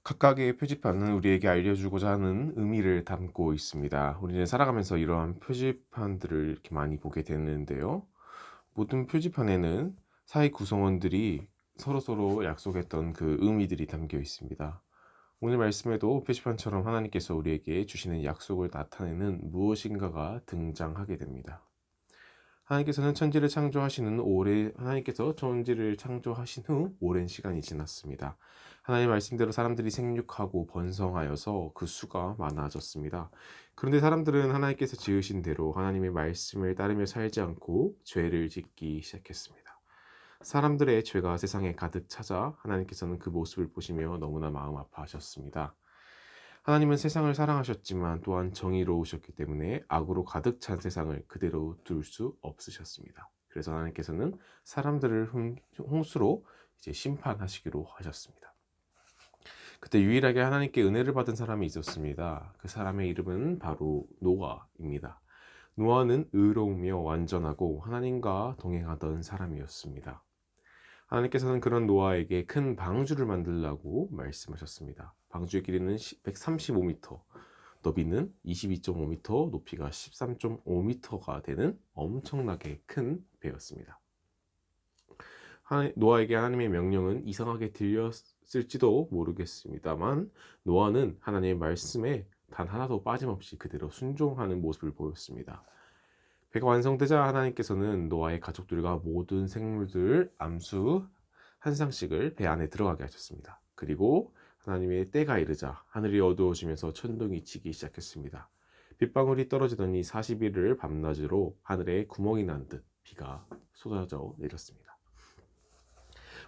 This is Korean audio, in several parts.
각각의 표지판은 우리에게 알려주고자 하는 의미를 담고 있습니다. 우리는 살아가면서 이러한 표지판들을 이렇게 많이 보게 되는데요. 모든 표지판에는 사회 구성원들이 서로서로 약속했던 그 의미들이 담겨 있습니다. 오늘 말씀에도 표지판처럼 하나님께서 우리에게 주시는 약속을 나타내는 무엇인가가 등장하게 됩니다. 하나님께서 천지를 창조하신 후 오랜 시간이 지났습니다. 하나님 말씀대로 사람들이 생육하고 번성하여서 그 수가 많아졌습니다. 그런데 사람들은 하나님께서 지으신 대로 하나님의 말씀을 따르며 살지 않고 죄를 짓기 시작했습니다. 사람들의 죄가 세상에 가득 찾아 하나님께서는 그 모습을 보시며 너무나 마음 아파하셨습니다. 하나님은 세상을 사랑하셨지만 또한 정의로우셨기 때문에 악으로 가득 찬 세상을 그대로 둘 수 없으셨습니다. 그래서 하나님께서는 사람들을 홍수로 이제 심판하시기로 하셨습니다. 그때 유일하게 하나님께 은혜를 받은 사람이 있었습니다. 그 사람의 이름은 바로 노아입니다. 노아는 의로우며 완전하고 하나님과 동행하던 사람이었습니다. 하나님께서는 그런 노아에게 큰 방주를 만들라고 말씀하셨습니다. 방주의 길이는 135m, 너비는 22.5m, 높이가 13.5m가 되는 엄청나게 큰 배였습니다. 노아에게 하나님의 명령은 이상하게 들렸을지도 모르겠습니다만 노아는 하나님의 말씀에 단 하나도 빠짐없이 그대로 순종하는 모습을 보였습니다. 배가 완성되자 하나님께서는 노아의 가족들과 모든 생물들 암수 한 쌍씩을 배 안에 들어가게 하셨습니다. 그리고 하나님의 때가 이르자 하늘이 어두워지면서 천둥이 치기 시작했습니다. 빗방울이 떨어지더니 40일을 밤낮으로 하늘에 구멍이 난 듯 비가 쏟아져 내렸습니다.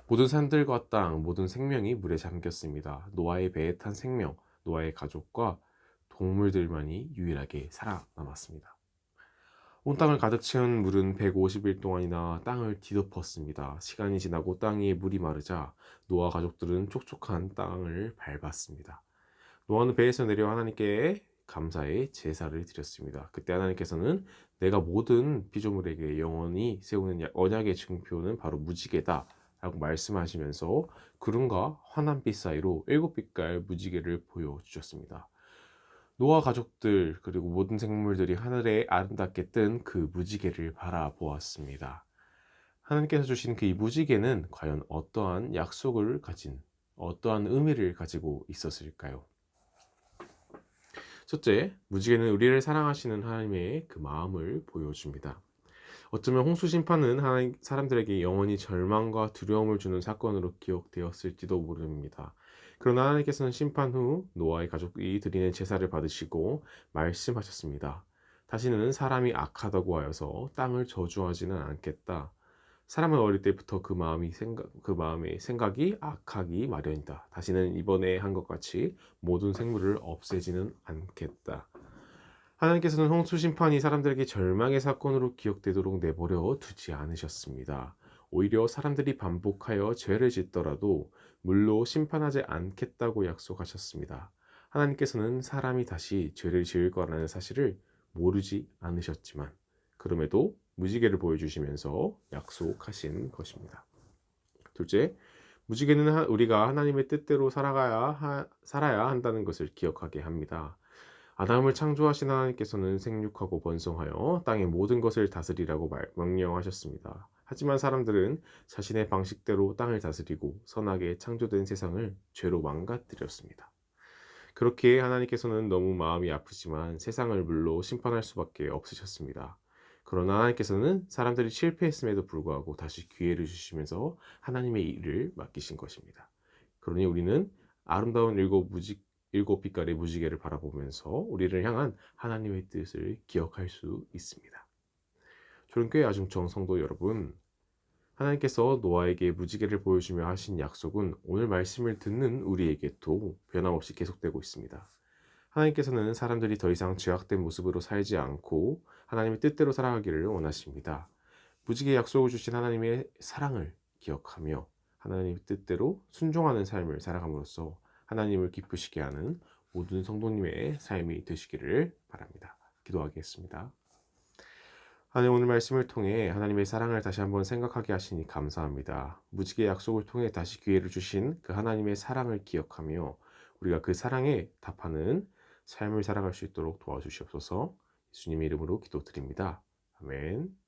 모든 산들과 땅, 모든 생명이 물에 잠겼습니다. 노아의 배에 탄 생명, 노아의 가족과 동물들만이 유일하게 살아남았습니다. 온 땅을 가득 채운 물은 150일 동안이나 땅을 뒤덮었습니다. 시간이 지나고 땅에 물이 마르자 노아 가족들은 촉촉한 땅을 밟았습니다. 노아는 배에서 내려 하나님께 감사의 제사를 드렸습니다. 그때 하나님께서는 내가 모든 피조물에게 영원히 세우는 언약의 증표는 바로 무지개다 라고 말씀하시면서 구름과 환한빛 사이로 7빛깔 무지개를 보여주셨습니다. 노아 가족들 그리고 모든 생물들이 하늘에 아름답게 뜬 그 무지개를 바라보았습니다. 하나님께서 주신 그 이 무지개는 과연 어떠한 약속을 가진 어떠한 의미를 가지고 있었을까요? 첫째, 무지개는 우리를 사랑하시는 하나님의 그 마음을 보여줍니다. 어쩌면 홍수 심판은 하나님 사람들에게 영원히 절망과 두려움을 주는 사건으로 기억되었을지도 모릅니다. 그러나 하나님께서는 심판 후 노아의 가족이 드리는 제사를 받으시고 말씀하셨습니다. 다시는 사람이 악하다고 하여서 땅을 저주하지는 않겠다. 사람은 어릴 때부터 그 마음의 생각이 악하기 마련이다. 다시는 이번에 한 것 같이 모든 생물을 없애지는 않겠다. 하나님께서는 홍수 심판이 사람들에게 절망의 사건으로 기억되도록 내버려 두지 않으셨습니다. 오히려 사람들이 반복하여 죄를 짓더라도 물로 심판하지 않겠다고 약속하셨습니다. 하나님께서는 사람이 다시 죄를 지을 거라는 사실을 모르지 않으셨지만 그럼에도 무지개를 보여주시면서 약속하신 것입니다. 둘째, 무지개는 우리가 하나님의 뜻대로 살아야 한다는 것을 기억하게 합니다. 아담을 창조하신 하나님께서는 생육하고 번성하여 땅의 모든 것을 다스리라고 명령하셨습니다. 하지만 사람들은 자신의 방식대로 땅을 다스리고 선하게 창조된 세상을 죄로 망가뜨렸습니다. 그렇게 하나님께서는 너무 마음이 아프지만 세상을 물로 심판할 수밖에 없으셨습니다. 그러나 하나님께서는 사람들이 실패했음에도 불구하고 다시 기회를 주시면서 하나님의 일을 맡기신 것입니다. 그러니 우리는 아름다운 일곱 빛깔의 무지개를 바라보면서 우리를 향한 하나님의 뜻을 기억할 수 있습니다. 조른교회 아중청 성도 여러분, 하나님께서 노아에게 무지개를 보여주며 하신 약속은 오늘 말씀을 듣는 우리에게도 변함없이 계속되고 있습니다. 하나님께서는 사람들이 더 이상 죄악된 모습으로 살지 않고 하나님의 뜻대로 살아가기를 원하십니다. 무지개 약속을 주신 하나님의 사랑을 기억하며 하나님의 뜻대로 순종하는 삶을 살아감으로써 하나님을 기쁘시게 하는 모든 성도님의 삶이 되시기를 바랍니다. 기도하겠습니다. 하나님, 오늘 말씀을 통해 하나님의 사랑을 다시 한번 생각하게 하시니 감사합니다. 무지개 약속을 통해 다시 기회를 주신 그 하나님의 사랑을 기억하며 우리가 그 사랑에 답하는 삶을 살아갈 수 있도록 도와주시옵소서. 예수님의 이름으로 기도드립니다. 아멘.